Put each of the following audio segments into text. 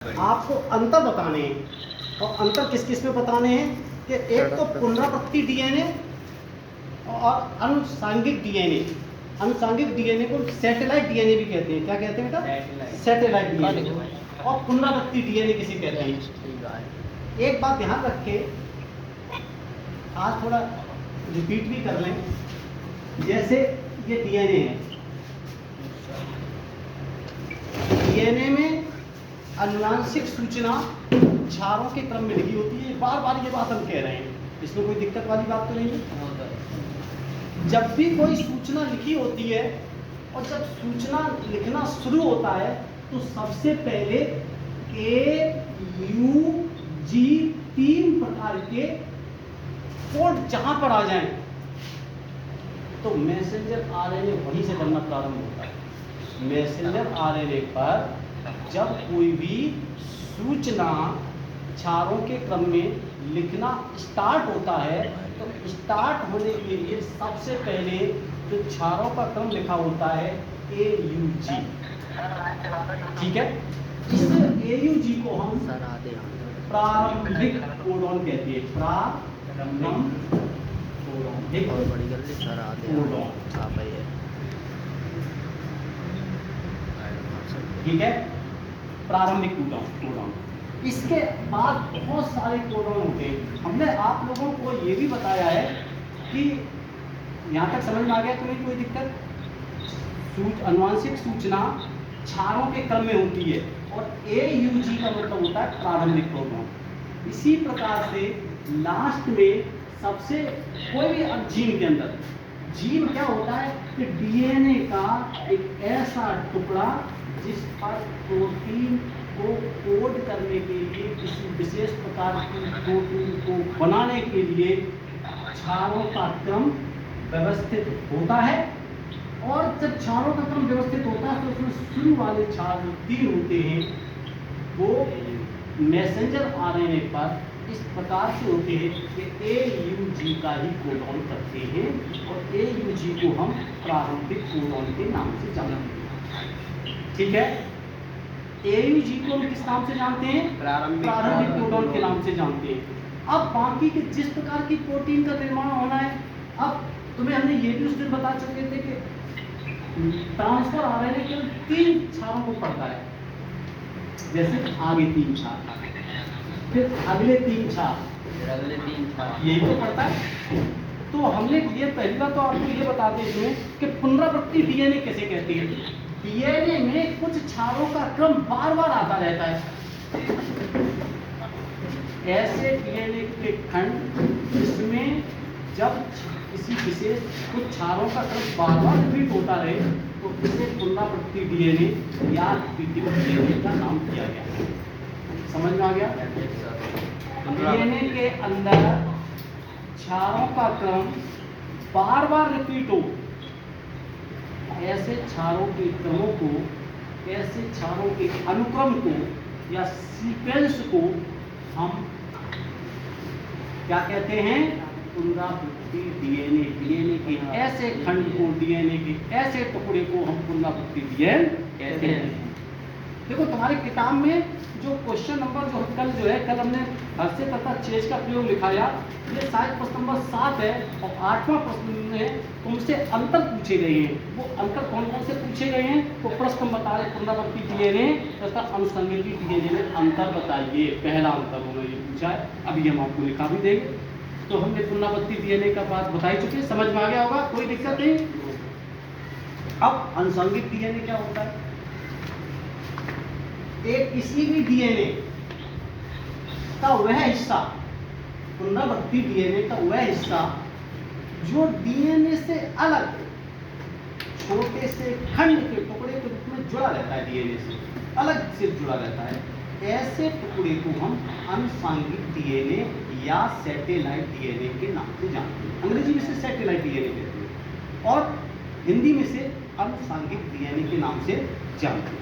आपको अंतर बताने हैं और अंतर किस किस में बताने हैं कि एक तो पुनरावृत्ति डीएनए और अनुसांगिक डीएनए। अनुसांगिक डीएनए को सैटेलाइट डीएनए भी कहते हैं। क्या कहते हैं बेटा? Satellite DNA. और पुनरावृत्ति डीएनए किसे कहते हैं? एक बात ध्यान रखे, आज थोड़ा रिपीट भी कर लें। जैसे ये डीएनए है, डीएनए में अनुवांशिक सूचना क्षारों के क्रम में लिखी होती है। बार बार ये बात हम कह रहे हैं, इसमें कोई दिक्कत वाली बात तो नहीं है। जब भी कोई सूचना लिखी होती है और जब सूचना लिखना शुरू होता है तो सबसे पहले ए यू जी 3 प्रकार के कोड जहां पर आ जाएं तो मैसेंजर आरएनए वहीं से बनना प्रारंभ होता है। मैसेंजर आरएनए पर जब कोई भी सूचना क्षारों के क्रम में लिखना स्टार्ट होता है तो स्टार्ट होने के लिए सबसे पहले जो क्षारों का क्रम लिखा होता है AUG, ठीक है। इस AUG को हम प्रारंभिक कोडॉन कहते हैं। प्रारंभिक कोडॉन, ठीक है, प्रारंभिक कोडॉन। इसके बाद बहुत सारे कोडॉन होते हैं। हमने आप लोगों को ये भी बताया है कि यहाँ तक समझ में आ गया तुम्हें? कोई दिक्कत? अनुवांशिक सूचना क्षारों के क्रम में होती है और AUG का मतलब होता है प्रारंभिक कोडॉन। इसी प्रकार से लास्ट में सबसे कोई भी जीन के अंदर, जीन क्या होता है कि डीएनए का एक ऐसा टुकड़ा जिस पर प्रोटीन को कोड करने के लिए किसी विशेष प्रकार की प्रोटीन को बनाने के लिए क्षारों का क्रम व्यवस्थित होता है। और जब क्षारों का क्रम व्यवस्थित होता है तो उसमें शुरू वाले क्षार जो 3 होते हैं वो मैसेंजर आरएनए पर इस प्रकार से होते हैं कि AUG का ही कोडॉन करते हैं और AUG को हम प्रारंभिक कोडॉन के नाम से जानते हैं, ठीक है। AUG को हम किस नाम से जानते हैं? प्रारंभिक कोडॉन के नाम से जानते हैं। अब बाकी के जिस प्रकार की प्रोटीन का निर्माण होना है, अब तुम्हें हमने ये भी उस दिन बता चुके थे कि ट्रांसफर आरएनए केवल 3 क्षारों को पड़ता है। जैसे आगे 3 क्षार, फिर अगले 3 क्षार, यही तो पड़ता है। तो हमने ये पहली बार तो आपको ये बताते हैं कि पुनरावृत्ति डीएनए कैसे कहते हैं। डीएनए में कुछ क्षारों का क्रम बार बार आता रहता है। ऐसे डीएनए के खंड जिसमें जब किसी विशेष कुछ क्षारों का क्रम बार बार रिपीट होता रहे तो इसे पुनरावृत्ति डीएनए या रिपीटिंग डीएनए का नाम दिया गया। समझ में आ गया? डीएनए के अंदर क्षारों का क्रम बार बार रिपीट हो, ऐसे क्षारों के क्रमों को, ऐसे क्षारों के अनुक्रम को या सीक्वेंस को हम क्या कहते हैं? पुनरावृत्ति डीएनए। डीएनए के ऐसे खंड को, डीएनए के ऐसे टुकड़े को हम पुनरावृत्ति डीएनए कहते हैं। देखो तुम्हारे किताब में जो क्वेश्चन नंबर कल हमने हर्षे तथा चेज का प्रयोग लिखाया, ये शायद प्रश्न नंबर 7 है और 8वां प्रश्न में तुमसे अंतर पूछे गए हैं। वो अंतर कौन कौन से पूछे गए हैं तो प्रश्न बता रहे, पुनरावृत्ति डीएनए तथा अनुसंगति डीएनए में अंतर बताइए। पहला अंतर उन्होंने ये पूछा है, अभी हम आपको लिखा भी देंगे। तो हमने पुनरावृत्ति डीएनए का बात बताई चुके, समझ में आ गया होगा, कोई दिक्कत नहीं। अब अनुसंगिक डीएनए क्या होता है? एक किसी भी डीएनए का वह हिस्सा, पुनरावृत्ति डीएनए का वह हिस्सा जो डीएनए से अलग छोटे से खंड के टुकड़े के रूप में जुड़ा रहता है, डीएनए से अलग से जुड़ा रहता है, ऐसे टुकड़े को हम अनुसांगिक डीएनए या सैटेलाइट डीएनए के नाम से जानते हैं। अंग्रेजी में से सैटेलाइट डीएनए कहते हैं और हिंदी में से अनुसांगिक डीएनए के नाम से जानते हैं।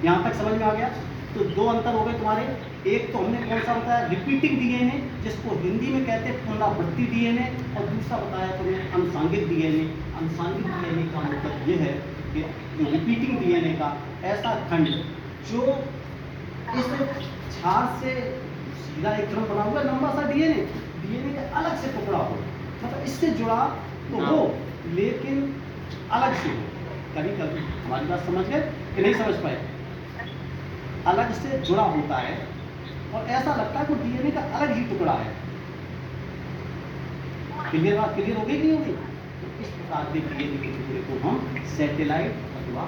यहाँ तक समझ में आ गया? तो 2 अंतर हो गए तुम्हारे। एक तो हमने कौन सा बताया? रिपीटिंग डीएनए, जिसको हिंदी में कहते हैं पुनरावृत्ति डीएनए, और दूसरा बताया तुम्हें अनुसांगिक डीएनए। अनुसांगिक डीएनए का मतलब ये है कि जो रिपीटिंग डीएनए का ऐसा खंड जो इस क्षार से सीधा एक तरफ बना हुआ लंबा सा डीएनए, डीएनए का अलग से टुकड़ा हो, मतलब इससे जुड़ा तो हो लेकिन अलग से हो। कभी कभी हमारी बात समझ गए कि नहीं समझ पाए? अलग से जुड़ा होता है और ऐसा लगता है कि डीएनए का अलग ही टुकड़ा है। क्लियर बात क्लियर हो गई नहीं होगी? तो इस प्रकार के डीएनए के टुकड़े को हम सैटेलाइट अथवा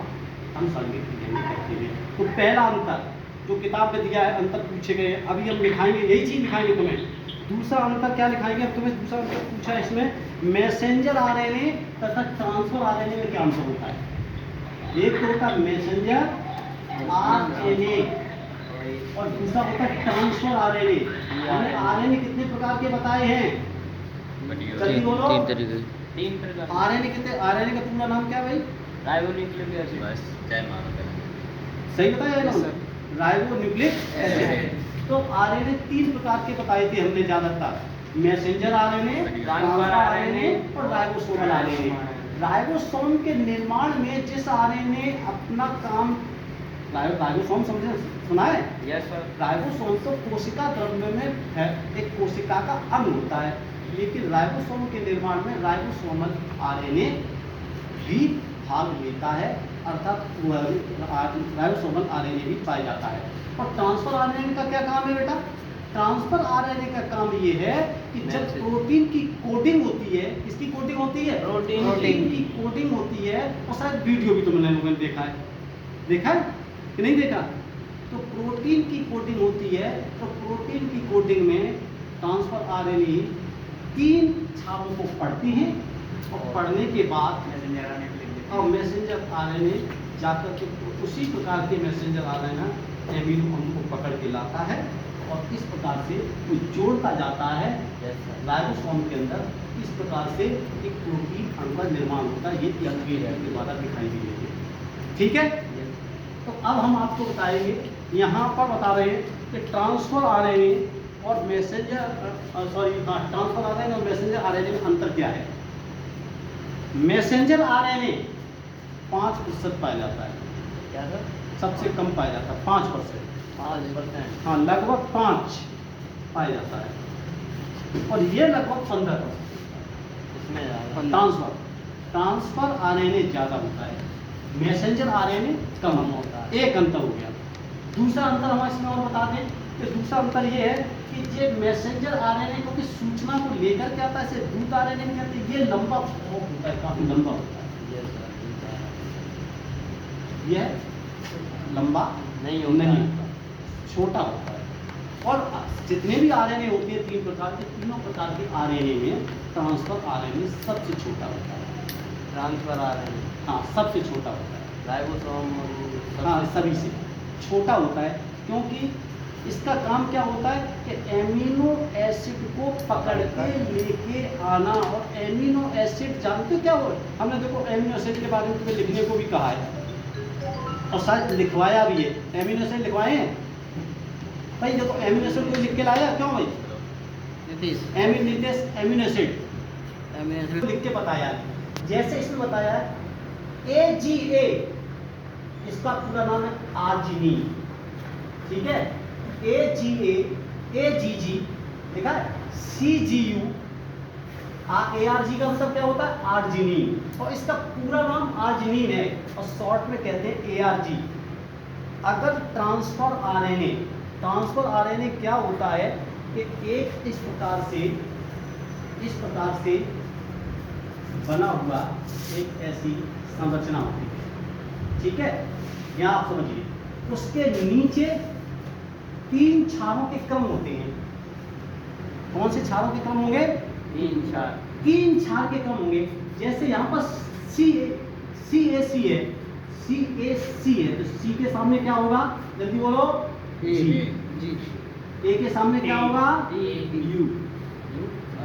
अनुसंधानिक डीएनए कहते हैं। तो पहला अंतर जो किताब में दिया है, अंतर पूछे गए, अभी हम लिखाएंगे, यही चीज लिखाएंगे तुम्हें। दूसरा अंतर क्या लिखाएंगे? अब तुम्हें दूसरा अंतर पूछा है इसमें, मैसेंजर आरएनए तथा ट्रांसफर आरएनए में क्या अंतर होता है? एक तो होता है मैसेंजर आरएनए और दूसरा होता है ट्रांसफर आरएनए। हमने आरएनए कितने प्रकार के बताए हैं? जल्दी बोलो। तीन प्रकार। आरएनए कितने? आरएनए का पूरा नाम क्या है भाई? Ribonucleic acid. बस जय माता। सही बताया है ना? Ribonucleic acid. तो आरएनए तीन प्रकार के बताए थे हमने ज्यादातर, मैसेंजर आरएनए, ट्रांसफर आरएनए और राइबोसोमल आरएनए। राइबोसोम के निर्माण में जिस आरएनए अपना काम, राइबोसोम समझे सुना है? Yes sir. राइबोसोम तो कोशिका द्रव्य में है, एक कोशिका का अंग होता है, लेकिन राइबोसोम के निर्माण में राइबोसोमल आरएनए भी भाग लेता है, अर्थात राइबोसोमल आरएनए भी पाया जाता है। और ट्रांसफर आरएनए का क्या काम है बेटा? ट्रांसफर आरएनए का काम ये है कि जब प्रोटीन की कोडिंग होती है, इसकी कोडिंग होती है, प्रोटीन की कोडिंग होती है, और शायद वीडियो भी तुमने लोगों ने देखा है कि नहीं देखा? तो प्रोटीन की कोडिंग होती है, तो प्रोटीन की कोडिंग में ट्रांसफर आरएनए तीन छापों को पढ़ती है और पढ़ने के बाद मैसेंजर आरएनए जाकर के उसी प्रकार के मैसेंजर आरएनए एमिनो अम्ल को पकड़ के लाता है और इस प्रकार से वो जोड़ता जाता है राइबोसोम के अंदर। इस प्रकार से एक प्रोटीन अणु का निर्माण होता है। ये अंग्रेजी के द्वारा दिखाई दी गई है। ठीक है? तो अब हम आपको बताएंगे, यहाँ पर बता रहे हैं कि ट्रांसफर आरएनए और मैसेंजर ट्रांसफर आरएनए और मैसेंजर आरएनए में अंतर क्या है? मैसेंजर आरएनए 5% पाया जाता है। क्या सर? सबसे कम पाया जाता है 5%। 5%। हाँ, लगभग 5 पाया जाता है और ये लगभग 15%। इसमें ट्रांसफर आरएनए ज़्यादा होता है, मैसेंजर आरएनए कम होता है। एक अंतर हो गया। दूसरा अंतर हम इसमें और बता दें कि दूसरा अंतर ये है कि ये मैसेंजर आरएनए को की सूचना को लेकर के आता है, ऐसे दूत आरएनए नहीं आते, ये लंबा बहुत होता है, काफी लंबा होता है। यह लंबा नहीं होता, छोटा होता है। और जितने भी आरएनए होते हैं तीन प्रकार के, तीनों प्रकार के आरएनए में ट्रांसफर आरएनए सबसे छोटा होता है। ट्रांसफर आरएनए हाँ, सबसे छोटा होता है। राइबोसोम हाँ, सभी से छोटा होता है, क्योंकि इसका काम क्या होता है कि एमिनो एसिड को पकड़ के लेके आना। और एमिनो एसिड जानते हो क्या हो? हमने देखो एमिनो एसिड के बारे में तुम्हें लिखने को भी कहा है और शायद लिखवाया भी है। एमिनो एसिड लिखवाए हैं भाई? देखो एमिनो एसिड कोई लिख के लाया क्यों भाई? एमिनो एसिड लिख के बताया है। जैसे इसमें बताया है AGA, इसका पूरा नाम है आर्जिनिन। ठीक है? AGA, AGG लिखा है, CGU, ARG का मतलब क्या होता है? आर्जिनिन। और इसका पूरा नाम आर्जिनिन है और शॉर्ट में कहते हैं ARG। अगर ट्रांसफर आरएनए क्या होता है कि एक इस प्रकार से बना हुआ एक ऐसी संरचना होती है। ठीक है? यहाँ आप समझिए, उसके नीचे 3 क्षारों के क्रम होते हैं। कौन से क्षारों के क्रम होंगे? 3 क्षार के क्रम होंगे। जैसे यहाँ पर CAC है, तो C के सामने क्या होगा? जल्दी बोलो। G। A के सामने क्या होगा? U।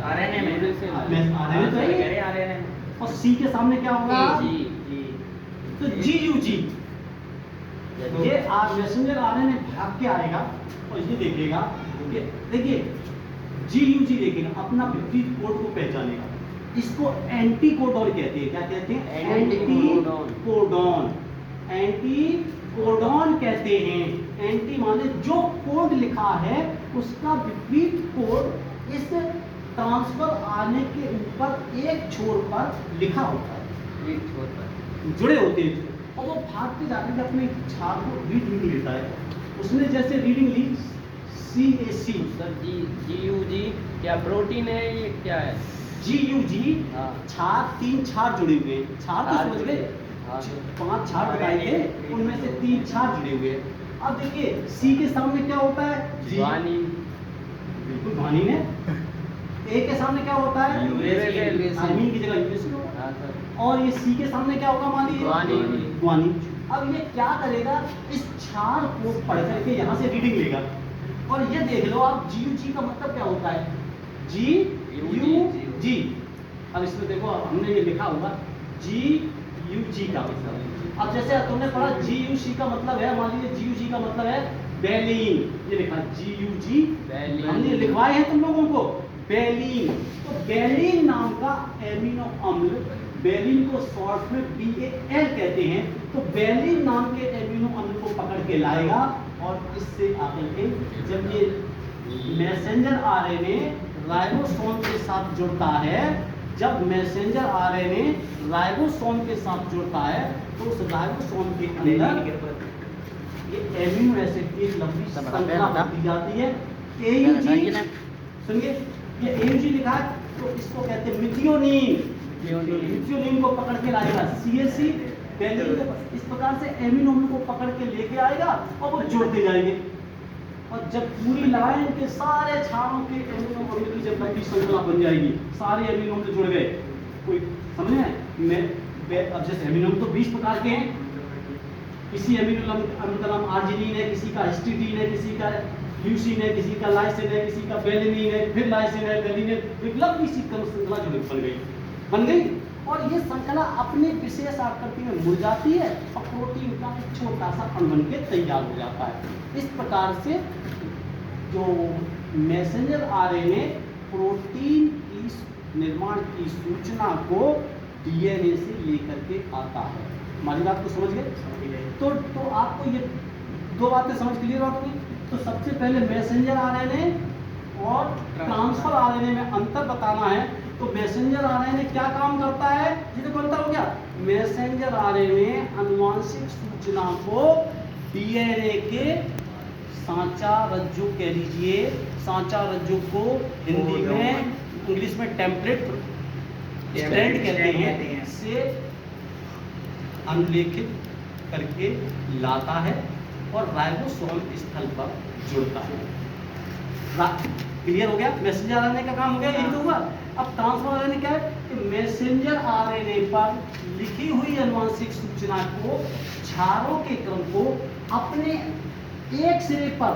आरएनए में आरएनए तो है। और C के सामने क्या होगा? तो GUG। ये मैसेंजर आरएनए भाग के आएगा और ये देखेगा कि देखिए GUG देखेगा, अपना विपरीत कोड को पहचानेगा। इसको एंटी कोडॉन कहते हैं। क्या कहते हैं? Anti codon. कोडॉन कहते हैं। एंटी माने जो कोड लिखा है उसका विपरीत कोड इस ट्रांसफर आने के ऊपर एक छोर पर लिखा होता है, एक छोर पर जुड़े होते हैं, और वो भाग के जाकर के अपने छाप को रीडिंग लेता है। उसने जैसे रीडिंग ली CAC, सर GUG क्या प्रोटीन है ये क्या है? GUG हाँ छार, 3 छार जुड़े हुए हैं। छार तो समझ गए, हाँ 5 छार बताए थे, उनमें से 3 छार जुड़े हुए हैं। अब देखिए C के सामने क्या होता है? G, वानी बिल्कुल वानी ने। A के सामने क्या होता है? यूरेसिल। अमीन की जगह यूरेसिल होगा। हाँ सर और ये C के सामने क्या होगा मान लीजिए? ग्वानिन। ग्वानिन। अब ये क्या करेगा, इस छार को पढ़ करके यहाँ से रीडिंग लेगा, और ये देख लो आप GUG का मतलब क्या होता है? GUG। अब इसमें देखो हमने ये लिखा होगा GUG का मतलब। अब जैसे तुमने पढ़ा GUC का मतलब है, मान लीजिए GUG का मतलब है बैलीन, ये लिखा GUG बैलीन। हमने लिखवाए हैं तुम लोगों को बैलीन। तो बैलीन नाम का एमिनो अम्ल, बैलीन को शॉर्ट में BAL कहते हैं, तो बैलीन नाम के एमिनो अम्ल को पकड़ के लाएगा, और इससे आकर के जब ये मैसेंजर RNA राइबोसोम के साथ जुड़ता है, जब मैसेंजर RNA राइबोसोम के साथ जुड़ता है, तो उस राइबोसोम के अंदर ये एमिनो एसिड की एक लंबी श्रृंखला बनती जाती है। AUG सुनिए, ये AUG लिखा है, तो इसको कहते हैं मिथियोनिन। मिथियोनिन को पकड़ के लाएगा CAC, बैलीन को इस प्रकार से एमिनो अम्ल को पकड़ के लेके आएगा, और वो जोड़ते जाएंगे, और जब पूरी लाइन के सारे क्षारों के एमिनो अम्ल की जब लंबी श्रृंखला बन जाएगी, सारे एमिनो अम्ल जुड़ गए, कोई समझे मैं अब जैसे एमिनो अम्ल तो 20 प्रकार के हैं, किसी एमिनो अम्ल का नाम आर्जिनिन है, किसी का हिस्टिडीन है, किसी का ल्यूसीन है, किसी का लाइसिन है, किसी का बेलिनिन है, फिर लाइसिन है, बेलिन है, एक लंबी सी श्रृंखला जो बन गई, और ये श्रृंखला अपनी विशेष आकृति में मुड़ जाती है, और प्रोटीन का एक छोटा सा अणु बन के तैयार हो जाता है। इस प्रकार से जो मैसेंजर RNA प्रोटीन की निर्माण की सूचना को DNA से लेकर के आता है। हमारी बात को समझ गए? तो आपको ये 2 बातें समझ क्लियर हो गई। तो सबसे पहले मैसेंजर RNA और ट्रांसफर RNA में अंतर बताना है। तो मैसेंजर RNA क्या काम करता है, ये तो अंतर हो गया। मैसेंजर RNA आनुवांशिक सूचना को DNA के सांचा रज्जु कह लीजिए, सांचा रज्जु को हिंदी में, इंग्लिश में टेम्पलेट स्ट्रैंड कहते हैं, से अनुलेखित करके लाता है और राइबोसोम स्थल पर जुड़ता है। क्लियर हो गया? मैसेंजर RNA का काम हो गया, यही तो हुआ। अब ट्रांसफर RNA क्या है कि मैसेंजर RNA पर लिखी हुई आनुवांशिक सूचना को, क्षारों के क्रम को अपने एक सिरे पर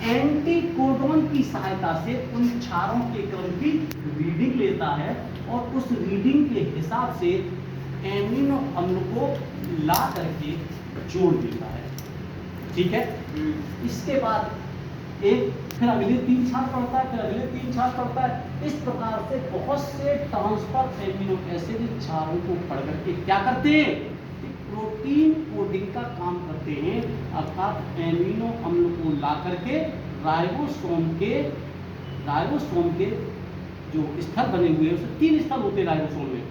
एंटीकोडॉन की सहायता से उन क्षारों के क्रम की रीडिंग लेता है, और उस रीडिंग के हिसाब से एमिनो अम्ल को ला करके जोड़ देता है। ठीक है? इसके बाद फिर अगले 3 क्षार पड़ता है, फिर अगले 3 क्षार पड़ता है। इस प्रकार से बहुत से ट्रांसफर एमिनो एसिड क्षारों को पढ़ करके क्या करते हैं, प्रोटीन कोडिंग का काम करते हैं, अर्थात एमिनो अम्ल को ला करके राइबोसोम के जो स्थल बने हुए हैं, उसमें 3 स्थल होते हैं राइबोसोम में।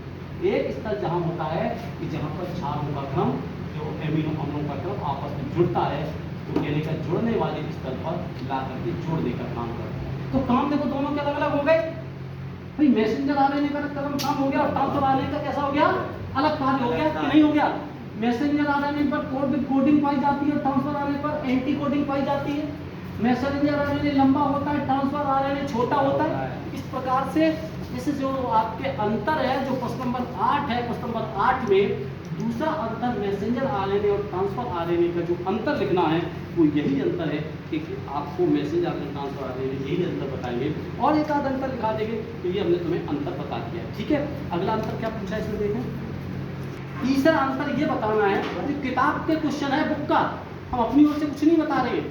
एक स्थल जहाँ होता है कि जहाँ पर क्षारों का क्रम, जो एमिनो अम्लों का क्रम आपस में जुड़ता है, तो यानी कि जुड़ने वाले स्थल पर ला करके जोड़ने का काम करता है। तो काम देखो दोनों के अलग अलग हो गए भाई। मैसेंजर RNA का काम हो गया, और ट्रांसफर RNA का कैसा हो गया, अलग कार्य हो गया कि नहीं हो गया? मैसेंजर RNA पर कोडिंग पाई जाती है, ट्रांसफर RNA पर एंटी कोडिंग पाई जाती है। मैसेंजर RNA लंबा होता है, ट्रांसफर RNA छोटा होता है। इस प्रकार से इस जो आपके अंतर है, जो प्रश्न नंबर 8 है, प्रश्न नंबर 8 में दूसरा अंतर मैसेंजर RNA और ट्रांसफर RNA का जो अंतर लिखना है, वो यही अंतर है कि आपको मैसेंजर RNA ट्रांसफर RNA यही अंतर बताएंगे, और एक आध अंतर लिखा देंगे, तो ये हमने तुम्हें अंतर बता दिया। ठीक है? अगला अंतर क्या पूछा है इसमें देखें। तीसरा अंतर ये बताना है कि किताब के क्वेश्चन है बुक का, हम अपनी ओर से कुछ नहीं बता रहे हैं।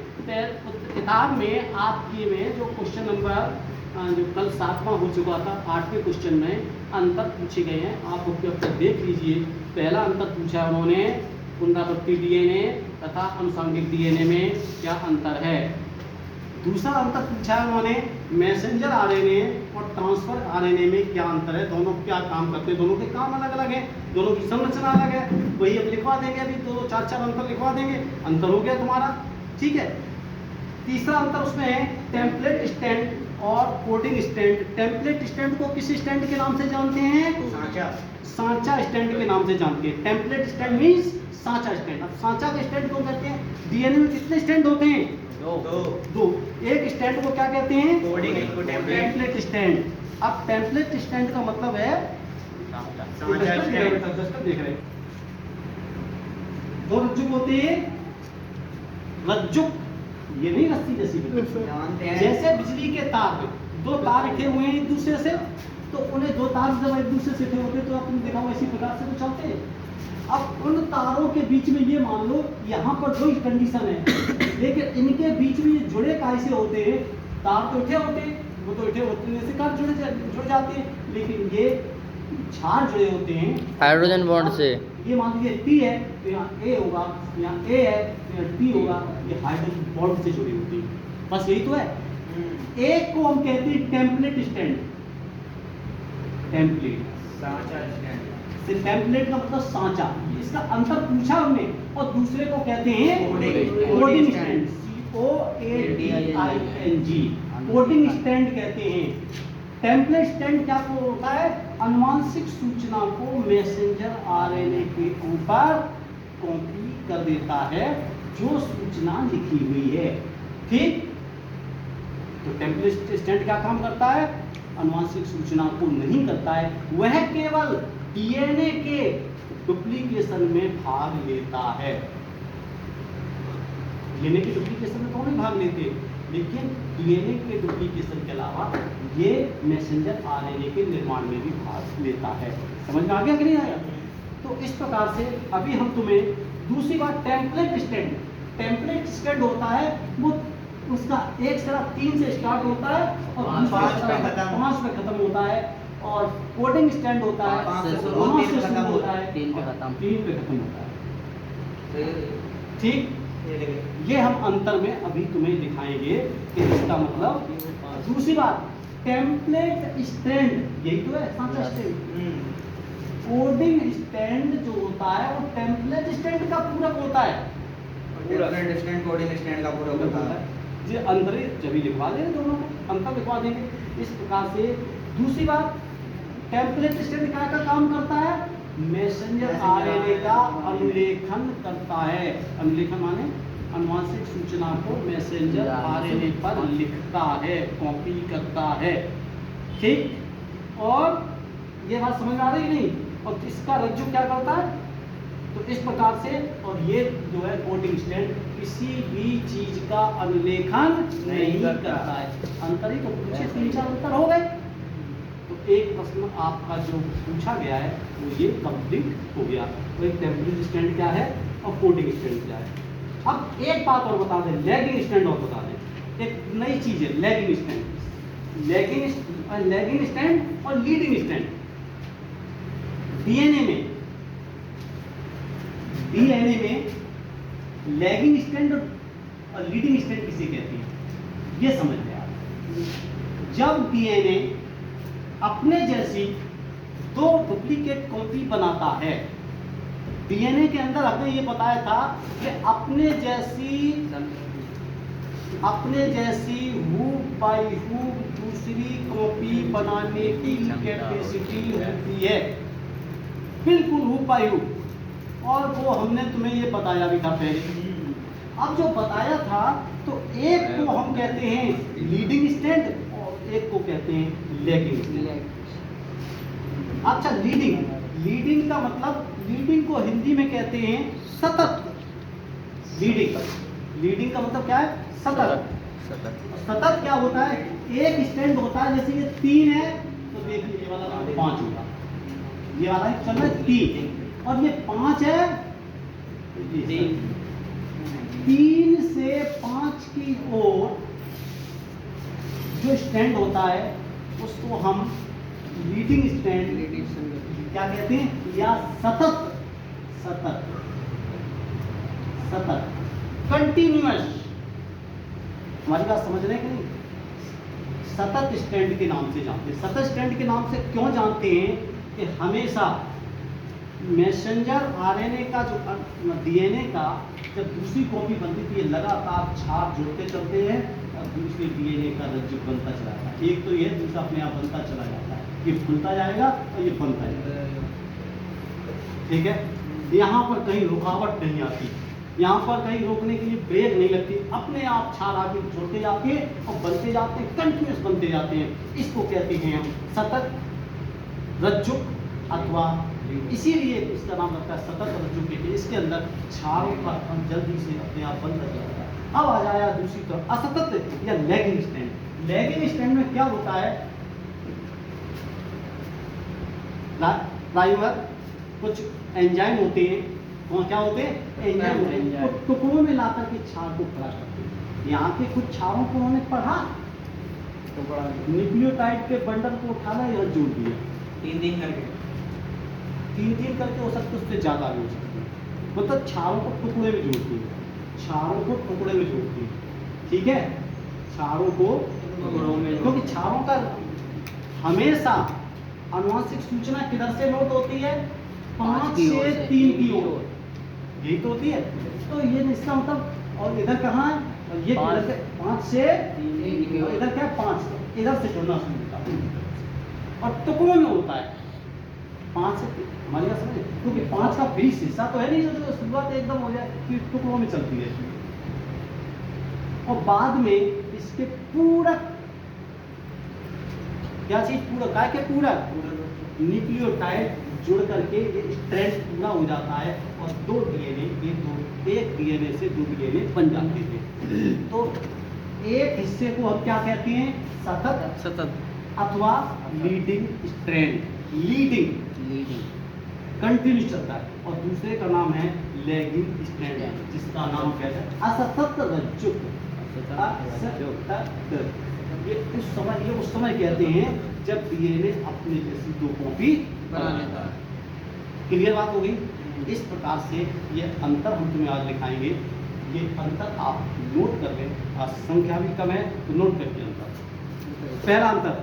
किताब में आपके में जो क्वेश्चन नंबर जो कल 7वां हो चुका था, 8वें क्वेश्चन में अंतर पूछे गए हैं, आप बुक के ऊपर देख लीजिए। पहला अंतर पूछा है उन्होंने पुनरावृत्ति डीएनए तथा अनुषंगिक डीएनए में क्या अंतर है। दूसरा अंतर पूछा है उन्होंने, मैसेंजर आरएनए और ट्रांसफर आरएनए में क्या अंतर है, दोनों क्या काम करते हैं, दोनों के काम अलग अलग है, दोनों की संरचना अलग है। वही अब लिखवा देंगे, अभी दो चार चार अंतर लिखवा देंगे, अंतर हो गया तुम्हारा, ठीक है। तीसरा अंतर उसमें है टेम्पलेट स्टैंड और कोडिंग स्टैंड। टेम्पलेट स्टैंड को किस स्टैंड के नाम से जानते हैं? सांचा स्टैंड के नाम से जानते हैं। टेम्पलेट स्टैंड मीन्स सांचा स्टैंड। अब सांचा के स्टैंड को कहते हैं, डीएनए में कितने स्टैंड होते हैं? दो। एक स्टैंड को क्या कहते हैं? Template stand. अब टेम्पलेट स्टैंड का मतलब है, देख रहे दो रज्जुक होते हैं, रज्जुक ये नहीं रस्सी जैसी, जैसे बिजली के तार, दो तार इकट्ठे हुए हैं एक दूसरे से, तो उन्हें दो तार जब एक दूसरे से इकट्ठे होते तो आपने देखा होगा इसी प्रकार से तो चलते हैं। अब उन तारों के बीच में ये मान लो यहाँ पर दो कंडीशन है, लेकिन इनके बीच में ये जुड़े कैसे होते हैं? तार तो इकट्ठे होते हैं, वो तो इकट्ठे होते से कार जुड़ जाते हैं, लेकिन ये झाड़ जुड़े होते हैं हाइड्रोजन बॉन्ड से। ये मान लीजिए टी है तो यहाँ ए होगा, यहाँ ए है तो यहाँ टी होगा, ये हाइड्रोजन बॉन्ड से जुड़ी होती है, बस यही तो है। एक को हम कहते हैं टेम्पलेट स्टैंड, टेम्पलेट टेम्पलेट का मतलब सांचा, इसका अंतर पूछा हमने, और दूसरे को कहते हैं coding stand, COADING, coding stand कहते हैं। टेम्पलेट स्टैंड क्या होता है? अनुवांशिक सूचना को मैसेंजर आरएनए के ऊपर कॉपी कर देता है जो सूचना लिखी हुई है, ठीक। तो टेम्पलेट स्टैंड क्या काम करता है? अनुवांशिक सूचना को नहीं करता है, वह केवल डीएनए के डुप्लीकेशन में भाग लेता है। डीएनए के डुप्लीकेशन में कौन नहीं भाग लेते, लेकिन डीएनए के डुप्लीकेशन के अलावा ये मैसेंजर आरएनए के निर्माण में भी भाग लेता है। समझ में आ गया कि नहीं आया? तो इस प्रकार से अभी हम तुम्हें दूसरी बात, टेम्पलेट स्टैंड, टेम्पलेट स्टैंड होता है वो उसका एक सिरा 3 से स्टार्ट होता है और 5 पे खत्म होता है, और कोडिंग स्टैंड होता है 5 से शुरू होता है 3 पे खत्म होता है, ठीक। ये हम अंतर में अभी तुम्हें दिखाएंगे कि इसका मतलब। दूसरी बात, टेम्पलेट स्टैंड यही तो है, सांचा स्टैंड। कोडिंग स्टैंड जो होता है वो टेम्पलेट स्टैंड का पूरक होता है, टेम्पलेट स्टैंड कोडिंग स्टैंड का पूरक होता है। ये अंतर जब ही लिखवा देंगे, दोनों को अंतर लिखवा देंगे इस प्रकार से। दूसरी बात, टेम्पलेट स्टैंड क्या का काम करता है? मैसेंजर आरएनए का अनुलेखन करता है। अनुलेखन माने अनुवांशिक सूचना को मैसेंजर आरएनए पर लिखता है, कॉपी करता है, ठीक। और ये बात समझ आ रही नहीं? और इसका रज्जु क्या करता है? तो इस प्रकार से, और ये जो है कोडिंग स्टैंड किसी भी चीज का अनुलेखन नहीं करता है। अंतर ही तो पूछे, 3-4 अंतर हो गए। तो एक प्रश्न आपका जो पूछा गया है वो ये कंप्लीट हो गया। तो एक टेम्पलेट स्टैंड क्या है और कोडिंग स्टैंड क्या है। अब एक बात और बता दें, लैगिंग स्टैंड और बता दें, एक नई चीज है लैगिंग स्टैंड। लैगिंग स्टैंड और लीडिंग स्टैंड। डीएनए में लैगिंग स्टैंड और लीडिंग स्टैंड किसे कहते हैं, ये समझ में आ रहा। जब डीएनए अपने जैसी 2 डुप्लीकेट कॉपी बनाता है, डीएनए के अंदर हमने ये बताया था कि अपने जैसी हूब बाई हूब दूसरी कॉपी बनाने की कैपेसिटी होती है, बिल्कुल हूब बाई हूब। और वो हमने तुम्हें ये बताया भी था पहले। अब जो बताया था, तो एक को हम कहते हैं लीडिंग स्टैंड और एक को कहते हैं लैगिंग स्टैंड। अच्छा, लीडिंग का मतलब, लीडिंग को हिंदी में कहते हैं सतत। लीडिंग का मतलब क्या है? सतत। सतत क्या होता है? एक स्टैंड होता है, जैसे ये 3 है तो देखिए ये वाला 5 होगा, ये वाला चल रहा है 3, और ये 5 है, 3 से 5 की ओर जो स्टैंड होता है उसको हम लीडिंग स्टैंड क्या कहते हैं, या सतत सतत, कंटिन्यूअस। हमारी बात समझ रहे हैं कि नहीं? सतत स्टैंड के नाम से जानते हैं। सतत स्टैंड के नाम से क्यों जानते हैं? कि हमेशा मैसेंजर आरएनए का जो डीएनए का जब दूसरी कॉपी बनती थी, ये लगातार छाप जोड़ते चलते हैं और दूसरे डीएनए का रज्जु बनता चला जाता है। एक तो ये, दूसरा अपने आप बनता चला जाता है। ये खुलता जाएगा और ये बनता जाएगा। ठीक है, यहाँ पर कहीं रुकावट नहीं आती, यहाँ पर कहीं रोकने के लिए ब्रेक नहीं लगती, अपने आप छार आगे जोड़ते जाते हैं और बनते जाते हैं, कंटिन्यूस बनते जाते हैं। इसको कहते हैं हम सतत रज्जु, अथवा इसीलिए इसका नाम रखा है सतत रज्जु के। इसके अंदर छारों का हम जल्दी से अपने आप बनता जाता है। अब आ जाएगा दूसरी तरफ असतत या लैगिंग स्टैंड। लैगिंग स्टैंड में क्या होता है? प्राइमर कुछ एंजाइम होते हैं, वहाँ क्या होते हैं? एंजाइम होते हैं, तो टुकड़ों में लाकर के छार को खड़ा करते हैं। यहाँ के कुछ छारों को उन्होंने पढ़ा, न्यूक्लियोटाइड के बंडल को उठाना यहाँ जोड़ दिया, 3 करके 3 करके हो सकते, उससे ज़्यादा भी हो सकते हैं। मतलब छारों को टुकड़े में जोड़ती है, छारों को टुकड़े में जोड़ती है। ठीक है, छारों को टुकड़ों में, क्योंकि छारों का हमेशा आनुवंशिक सूचना किधर से लोड होती है? 5 से 3 की ओर, यही तो होती है। तो ये इसका मतलब, और इधर कहाँ है? और ये 5 से 3, और इधर क्या है? 5, इधर से जुड़ना शुरू होता है और टुकड़ों में होता है 5 से 3। हमारी बात समझे? क्योंकि 5 का बीच हिस्सा तो है नहीं जो शुरुआत एकदम हो जाए, कि टुकड़ों में चलती है। और बाद में इसके पूरक, क्या चीज पूरक? काय के पूरक? न्यूक्लियोटाइड जुड़ करके ये स्ट्रैंड पूरा हो जाता है और 2 डीएनए, एक डीएनए से 2 डीएनए बन जाते हैं। तो एक हिस्से को हम क्या कहते हैं? सतत अथवा लीडिंग स्ट्रैंड। लीडिंग कंटिन्यू चलता है, और दूसरे का नाम है लैगिंग स्ट्रैंड, जिसका नाम कहते हैं असतत रज्जु। ये उस समय कहते हैं जब डीएनए अपने जैसी 2 कॉपी बना लेता है। क्लियर बात हो गई? इस प्रकार से ये अंतर हम तुम्हें आज दिखाएंगे। ये अंतर आप नोट कर लें, संख्या भी कम है तो नोट करके अंतर। पहला अंतर